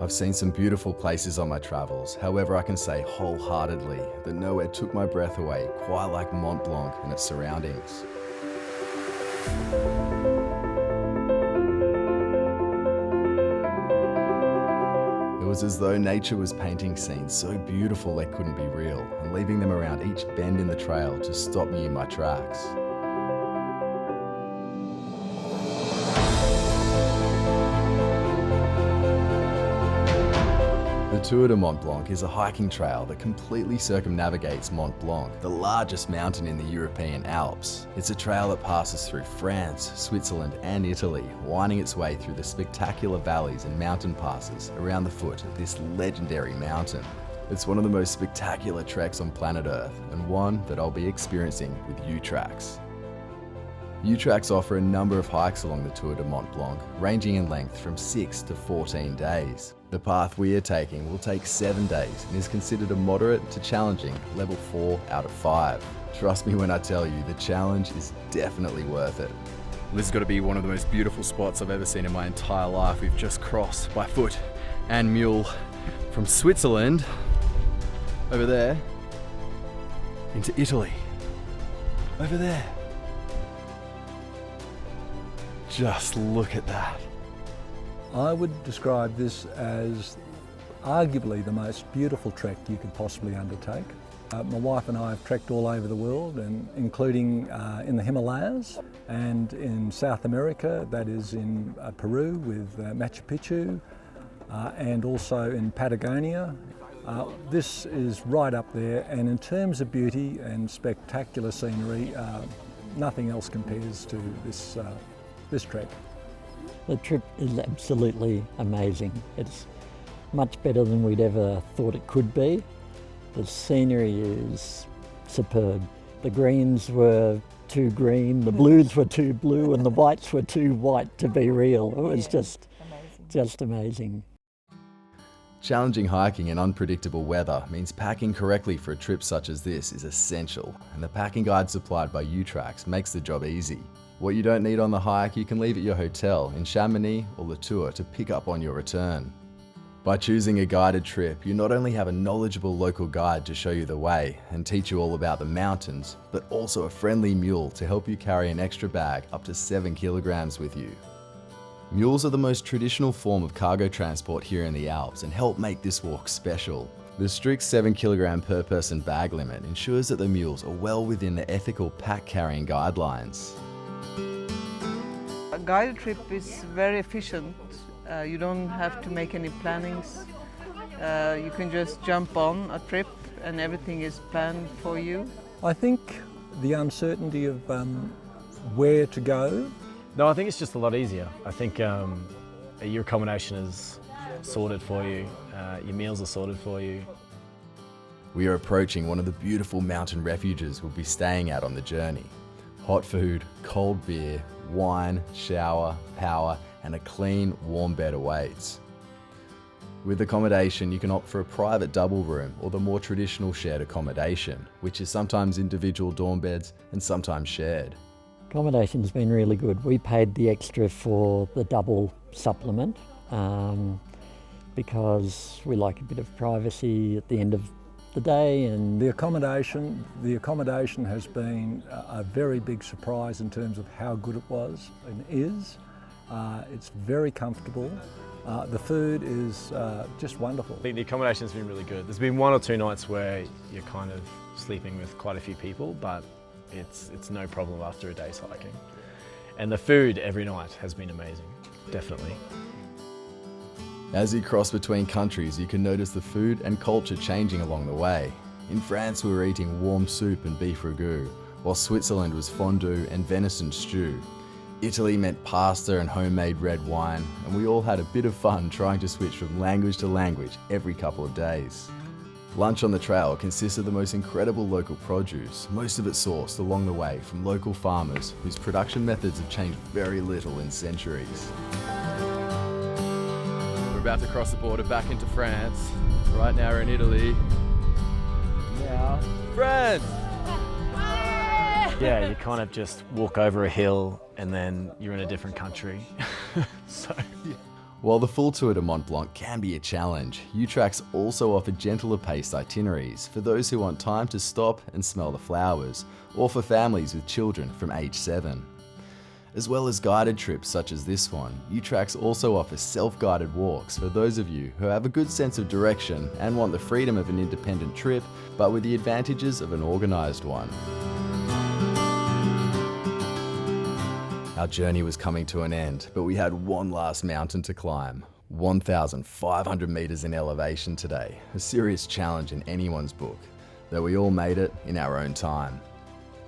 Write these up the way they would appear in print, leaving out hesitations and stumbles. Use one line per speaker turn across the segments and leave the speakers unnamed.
I've seen some beautiful places on my travels, however I can say wholeheartedly that nowhere took my breath away quite like Mont Blanc and its surroundings. It was as though nature was painting scenes so beautiful they couldn't be real and leaving them around each bend in the trail to stop me in my tracks. The Tour de Mont Blanc is a hiking trail that completely circumnavigates Mont Blanc, the largest mountain in the European Alps. It's a trail that passes through France, Switzerland and Italy, winding its way through the spectacular valleys and mountain passes around the foot of this legendary mountain. It's one of the most spectacular treks on planet Earth, and one that I'll be experiencing with UTracks. UTracks offer a number of hikes along the Tour de Mont Blanc, ranging in length from 6 to 14 days. The path we are taking will take 7 days and is considered a moderate to challenging level 4 out of 5. Trust me when I tell you, the challenge is definitely worth it. This has got to be one of the most beautiful spots I've ever seen in my entire life. We've just crossed by foot and mule from Switzerland over there into Italy over there. Just look at that.
I would describe this as arguably the most beautiful trek you could possibly undertake. My wife and I have trekked all over the world, and including in the Himalayas and in South America, that is in Peru with Machu Picchu, and also in Patagonia. This is right up there, and in terms of beauty and spectacular scenery, nothing else compares to this trek.
The trip is absolutely amazing. It's much better than we'd ever thought it could be. The scenery is superb. The greens were too green, the blues were too blue, and the whites were too white to be real. It was just amazing.
Challenging hiking and unpredictable weather means packing correctly for a trip such as this is essential, and the packing guide supplied by UTracks makes the job easy. What you don't need on the hike, you can leave at your hotel in Chamonix or La Tour to pick up on your return. By choosing a guided trip, you not only have a knowledgeable local guide to show you the way and teach you all about the mountains, but also a friendly mule to help you carry an extra bag up to 7 kilograms with you. Mules are the most traditional form of cargo transport here in the Alps and help make this walk special. The strict 7 kilogram per person bag limit ensures that the mules are well within the ethical pack carrying guidelines.
A guided trip is very efficient. You don't have to make any plannings. You can just jump on a trip and everything is planned for you.
I think the uncertainty of where to go.
No, I think it's just a lot easier. I think your accommodation is sorted for you, your meals are sorted for you.
We are approaching one of the beautiful mountain refuges we'll be staying at on the journey. Hot food, cold beer, wine, shower, power, and a clean, warm bed awaits. With accommodation, you can opt for a private double room or the more traditional shared accommodation, which is sometimes individual dorm beds and sometimes shared.
Accommodation's been really good. We paid the extra for the double supplement because we like a bit of privacy at the end of the day. And
the accommodation has been a very big surprise in terms of how good it was and is. It's very comfortable. The food is just wonderful.
I think the accommodation's been really good. There's been 1 or 2 nights where you're kind of sleeping with quite a few people, but it's no problem after a day's hiking. And the food every night has been amazing, definitely.
As you cross between countries, you can notice the food and culture changing along the way. In France, we were eating warm soup and beef ragout, while Switzerland was fondue and venison stew. Italy meant pasta and homemade red wine, and we all had a bit of fun trying to switch from language to language every couple of days. Lunch on the trail consists of the most incredible local produce, most of it sourced along the way from local farmers whose production methods have changed very little in centuries. We're about to cross the border back into France. Right now we're in Italy. Now, France!
Yeah, you kind of just walk over a hill and then you're in a different country. So, yeah.
While the full Tour de Mont Blanc can be a challenge, UTracks also offer gentler paced itineraries for those who want time to stop and smell the flowers, or for families with children from age 7. As well as guided trips such as this one, UTracks also offers self-guided walks for those of you who have a good sense of direction and want the freedom of an independent trip, but with the advantages of an organised one. Our journey was coming to an end, but we had one last mountain to climb. 1,500 metres in elevation today, a serious challenge in anyone's book, though we all made it in our own time.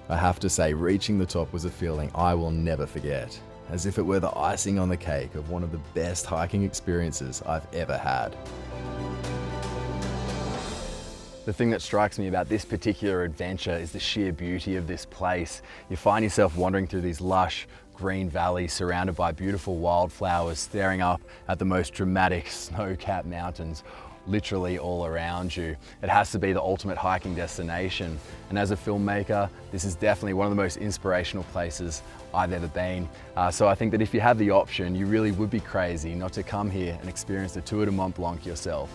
I have to say, reaching the top was a feeling I will never forget, as if it were the icing on the cake of one of the best hiking experiences I've ever had. The thing that strikes me about this particular adventure is the sheer beauty of this place. You find yourself wandering through these lush green valleys surrounded by beautiful wildflowers, staring up at the most dramatic snow-capped mountains literally all around you. It has to be the ultimate hiking destination. And as a filmmaker, this is definitely one of the most inspirational places I've ever been. So I think that if you have the option, you really would be crazy not to come here and experience the Tour de Mont Blanc yourself.